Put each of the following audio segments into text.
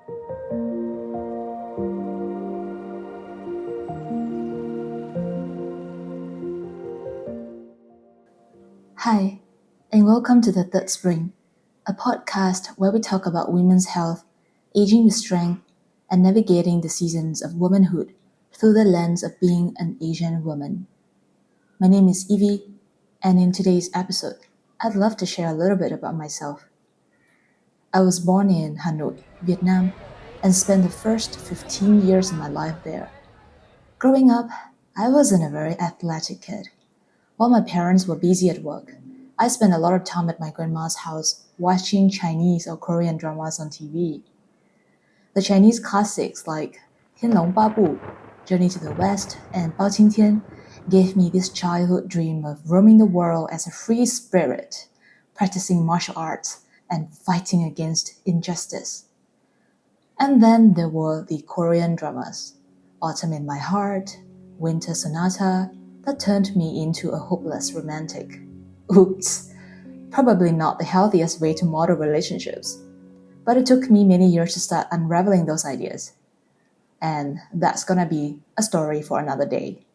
Hi, and welcome to The Third Spring, a podcast where we talk about women's health, aging with strength, and navigating the seasons of womanhood through the lens of being an Asian woman. My name is Evey, and in today's episode, I'd love to share a little bit about myself. I was born in Hanoi, Vietnam, and spent the first 15 years of my life there. Growing up, I wasn't a very athletic kid. While my parents were busy at work, I spent a lot of time at my grandma's house watching Chinese or Korean dramas on TV. The Chinese classics like Tian Long Ba Bu, Journey to the West, and Bao Qing Tian gave me this childhood dream of roaming the world as a free spirit, practicing martial arts and fighting against injustice. And then there were the Korean dramas, Autumn in My Heart, Winter Sonata, that turned me into a hopeless romantic. Oops, probably not the healthiest way to model relationships. But it took me many years to start unraveling those ideas. And that's gonna be a story for another day.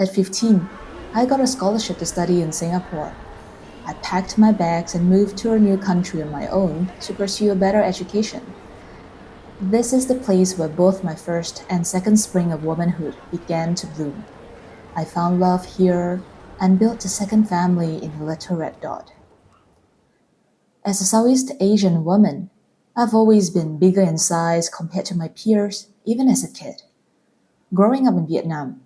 At 15, I got a scholarship to study in Singapore. I packed my bags and moved to a new country on my own to pursue a better education. This is the place where both my first and second spring of womanhood began to bloom. I found love here and built a second family in the Little Red Dot. As a Southeast Asian woman, I've always been bigger in size compared to my peers, even as a kid. Growing up in Vietnam,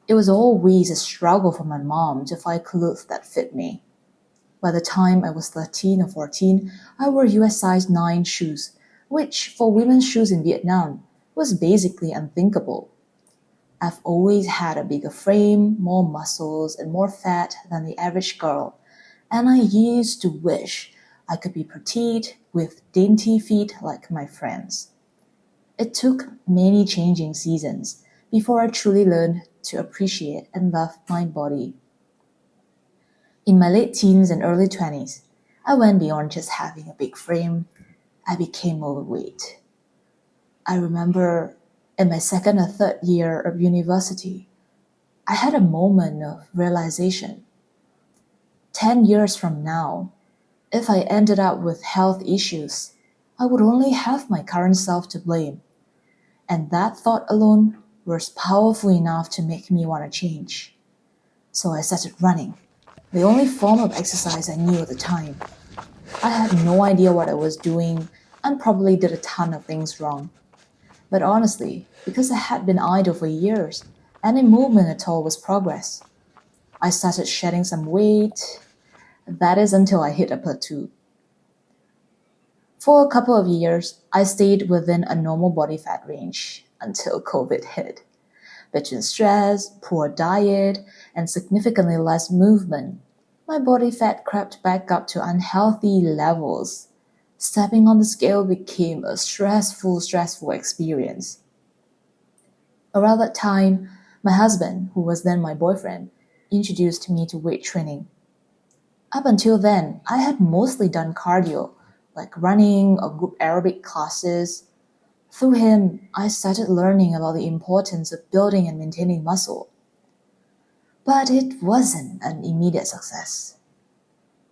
it was always a struggle for my mom to find clothes that fit me. By the time I was 13 or 14, I wore US size 9 shoes, which for women's shoes in Vietnam was basically unthinkable. I've always had a bigger frame, more muscles, and more fat than the average girl, and I used to wish I could be petite with dainty feet like my friends. It took many changing seasons before I truly learned to appreciate and love my body. In my late teens and early 20s, I went beyond just having a big frame. I became overweight. I remember in my second or third year of university, I had a moment of realization. 10 years from now, if I ended up with health issues, I would only have my current self to blame. And that thought alone was powerful enough to make me want to change. So I started running, the only form of exercise I knew at the time. I had no idea what I was doing and probably did a ton of things wrong. But honestly, because I had been idle for years, any movement at all was progress. I started shedding some weight. That is until I hit a plateau. For a couple of years, I stayed within a normal body fat range until COVID hit. Between stress, poor diet, and significantly less movement, my body fat crept back up to unhealthy levels. Stepping on the scale became a stressful experience. Around that time, my husband, who was then my boyfriend, introduced me to weight training. Up until then, I had mostly done cardio, like running or group aerobic classes. Through him, I started learning about the importance of building and maintaining muscle. But it wasn't an immediate success.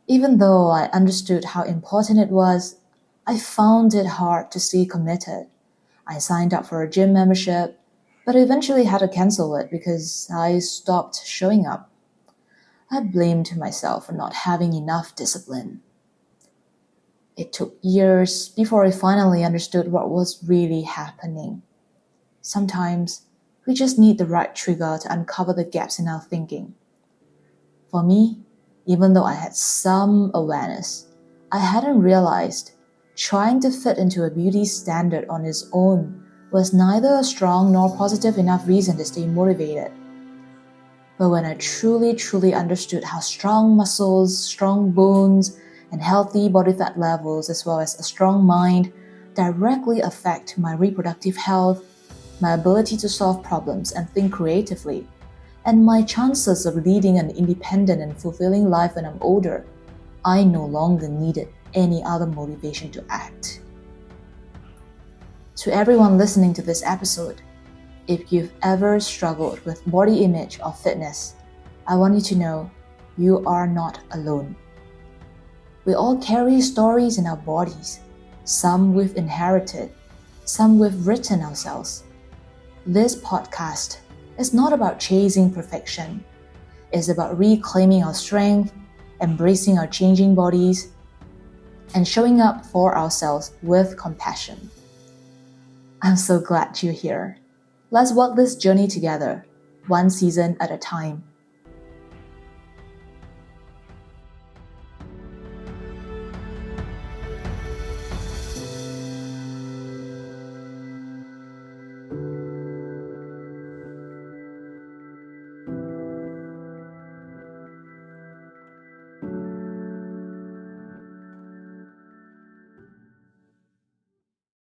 Even though I understood how important it was, I found it hard to stay committed. I signed up for a gym membership, but eventually had to cancel it because I stopped showing up. I blamed myself for not having enough discipline. It took years before I finally understood what was really happening. Sometimes we just need the right trigger to uncover the gaps in our thinking. For me, even though I had some awareness, I hadn't realized trying to fit into a beauty standard on its own was neither a strong nor positive enough reason to stay motivated. But when I truly understood how strong muscles, strong bones, and healthy body fat levels, as well as a strong mind, directly affect my reproductive health, my ability to solve problems and think creatively, and my chances of leading an independent and fulfilling life when I'm older, I no longer needed any other motivation to act. To everyone listening to this episode, if you've ever struggled with body image or fitness, I want you to know you are not alone. We all carry stories in our bodies, some we've inherited, some we've written ourselves. This podcast is not about chasing perfection. It's about reclaiming our strength, embracing our changing bodies, and showing up for ourselves with compassion. I'm so glad you're here. Let's walk this journey together, one season at a time.